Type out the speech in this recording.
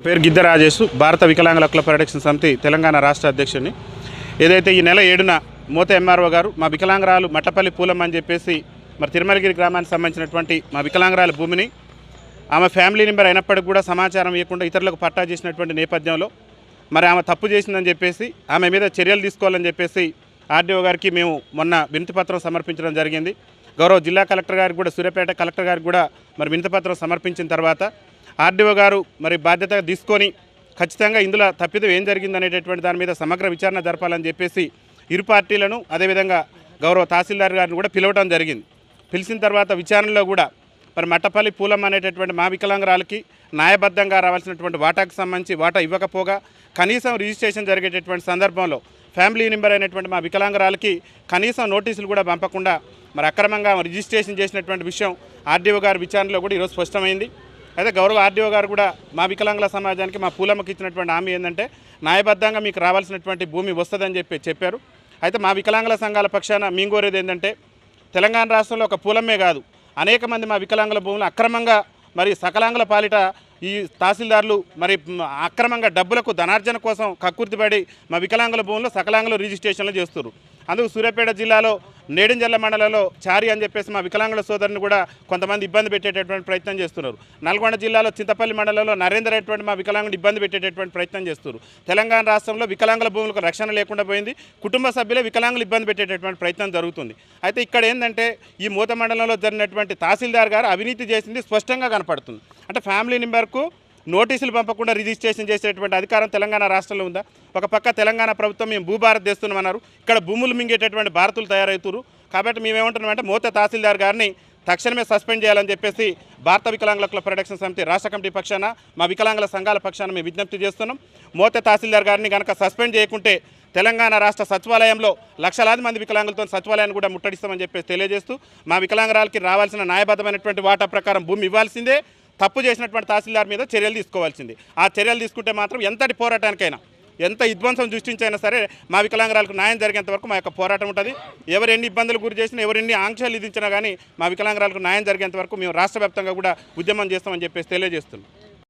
పేరు గిద్ద రాజేష్, భారత వికలాంగుల హక్కుల పరిరక్షణ సమితి తెలంగాణ రాష్ట్ర అధ్యక్షుడిని. ఏదైతే ఈ నెల 7న మోత ఎంఆర్ఓ గారు మా వికలాంగురాలు మట్టపల్లి పూలమ్మ అని చెప్పేసి మరి తిరుమలగిరి గ్రామానికి సంబంధించినటువంటి మా వికలాంగురాల భూమిని ఆమె ఫ్యామిలీ మెంబర్ అయినప్పటికీ కూడా సమాచారం ఇవ్వకుండా ఇతరులకు పట్టా చేసినటువంటి నేపథ్యంలో మరి ఆమె తప్పు చేసిందని చెప్పేసి ఆమె మీద చర్యలు తీసుకోవాలని చెప్పేసి ఆర్డీఓ గారికి మేము మొన్న వినతిపత్రం సమర్పించడం జరిగింది. గౌరవ జిల్లా కలెక్టర్ గారికి కూడా, సూర్యాపేట కలెక్టర్ గారికి కూడా మరి వినతిపత్రం సమర్పించిన తర్వాత ఆర్డీఓ గారు మరి బాధ్యత తీసుకొని ఖచ్చితంగా ఇందులో తప్పిదం ఏం జరిగిందనేటటువంటి దాని మీద సమగ్ర విచారణ జరపాలని చెప్పేసి ఇరు పార్టీలను అదేవిధంగా గౌరవ తహసీల్దార్ గారిని కూడా పిలవడం జరిగింది. పిలిచిన తర్వాత విచారణలో కూడా మరి మట్టపల్లి పూలమ్మ అనేటటువంటి మా వికలాంగురాలకి న్యాయబద్ధంగా రావాల్సినటువంటి వాటాకు సంబంధించి వాటా ఇవ్వకపోగా కనీసం రిజిస్ట్రేషన్ జరిగేటటువంటి సందర్భంలో ఫ్యామిలీ మెంబర్ అయినటువంటి మా వికలాంగురాలకి కనీసం నోటీసులు కూడా పంపకుండా మరి అక్రమంగా రిజిస్ట్రేషన్ చేసినటువంటి విషయం ఆర్డీఓ గారి విచారణలో కూడా ఈరోజు స్పష్టమైంది. అయితే గౌరవ ఆర్డీఓ గారు కూడా మా వికలాంగుల సమాజానికి మా పూలమ్మకి ఇచ్చినటువంటి హామీ ఏంటంటే న్యాయబద్ధంగా మీకు రావాల్సినటువంటి భూమి వస్తుందని చెప్పారు. అయితే మా వికలాంగుల సంఘాల పక్షాన మేము కోరేది ఏంటంటే తెలంగాణ రాష్ట్రంలో ఒక పూలమ్మే కాదు, అనేక మంది మా వికలాంగుల భూములు అక్రమంగా మరి సకలాంగుల పాలిట ఈ తహసీల్దారులు మరి అక్రమంగా డబ్బులకు ధనార్జన కోసం కక్కుర్తిపడి మా వికలాంగుల భూములు సకలాంగులు రిజిస్ట్రేషన్లు చేస్తున్నారు. అందుకు సూర్యాపేట జిల్లాలో నేడింజల్ల మండలంలో చారి అని చెప్పేసి మా వికలాంగుల సోదరుని కూడా కొంతమంది ఇబ్బంది పెట్టేటటువంటి ప్రయత్నం చేస్తున్నారు. నల్గొండ జిల్లాలో చింతపల్లి మండలంలో నరేందర్ అనేటువంటి మా వికలాంగుని ఇబ్బంది పెట్టేటటువంటి ప్రయత్నం చేస్తున్నారు. తెలంగాణ రాష్ట్రంలో వికలాంగుల భూములకు రక్షణ లేకుండా పోయింది. కుటుంబ సభ్యులే వికలాంగులు ఇబ్బంది పెట్టేటటువంటి ప్రయత్నం జరుగుతుంది. అయితే ఇక్కడ ఏంటంటే ఈ మూత మండలంలో జరిగినటువంటి తహసీల్దార్ గారు అవినీతి చేసింది స్పష్టంగా కనపడుతుంది. అంటే ఫ్యామిలీ మెంబర్కు నోటీసులు పంపకుండా రిజిస్ట్రేషన్ చేసేటువంటి అధికారం తెలంగాణ రాష్ట్రంలో ఉందా? ఒక పక్క తెలంగాణ ప్రభుత్వం మేము భూభారత్ చేస్తున్నామన్నారు, ఇక్కడ భూములు మింగేటటువంటి భారతులు తయారవుతారు. కాబట్టి మేమేమంటున్నామంటే మోత తహసీల్దార్ గారిని తక్షణమే సస్పెండ్ చేయాలని చెప్పేసి భారత వికలాంగుల హక్కుల పరిరక్షణ సమితి రాష్ట్ర కమిటీ పక్షాన మా వికలాంగుల సంఘాల పక్షాన మేము విజ్ఞప్తి చేస్తున్నాం. మోత తహసీల్దార్ గారిని కనుక సస్పెండ్ చేయకుంటే తెలంగాణ రాష్ట్ర సచివాలయంలో లక్షలాది మంది వికలాంగులతో సచివాలయాన్ని కూడా ముట్టడిస్తామని చెప్పేసి తెలియజేస్తూ మా వికలాంగురాలకి రావాల్సిన న్యాయబద్ధమైనటువంటి వాటా ప్రకారం భూమి ఇవ్వాల్సిందే, తప్పు చేసినటువంటి తహసీల్దార్ మీద చర్యలు తీసుకోవాల్సింది. ఆ చర్యలు తీసుకుంటే మాత్రం ఎంతటి పోరాటానికైనా, ఎంత విధ్వంసం సృష్టించైనా సరే మా వికలాంగురాలకు న్యాయం జరిగేంత వరకు మా యొక్క పోరాటం ఉంటుంది. ఎవరు ఎన్ని ఇబ్బందులు గురి చేసినా, ఎవరు ఎన్ని ఆంక్షలు విధించినా కానీ మా వికలాంగురాలకు న్యాయం జరిగేంత వరకు మేము రాష్ట్ర వ్యాప్తంగా కూడా ఉద్యమం చేస్తామని చెప్పేసి తెలియజేస్తున్నాం.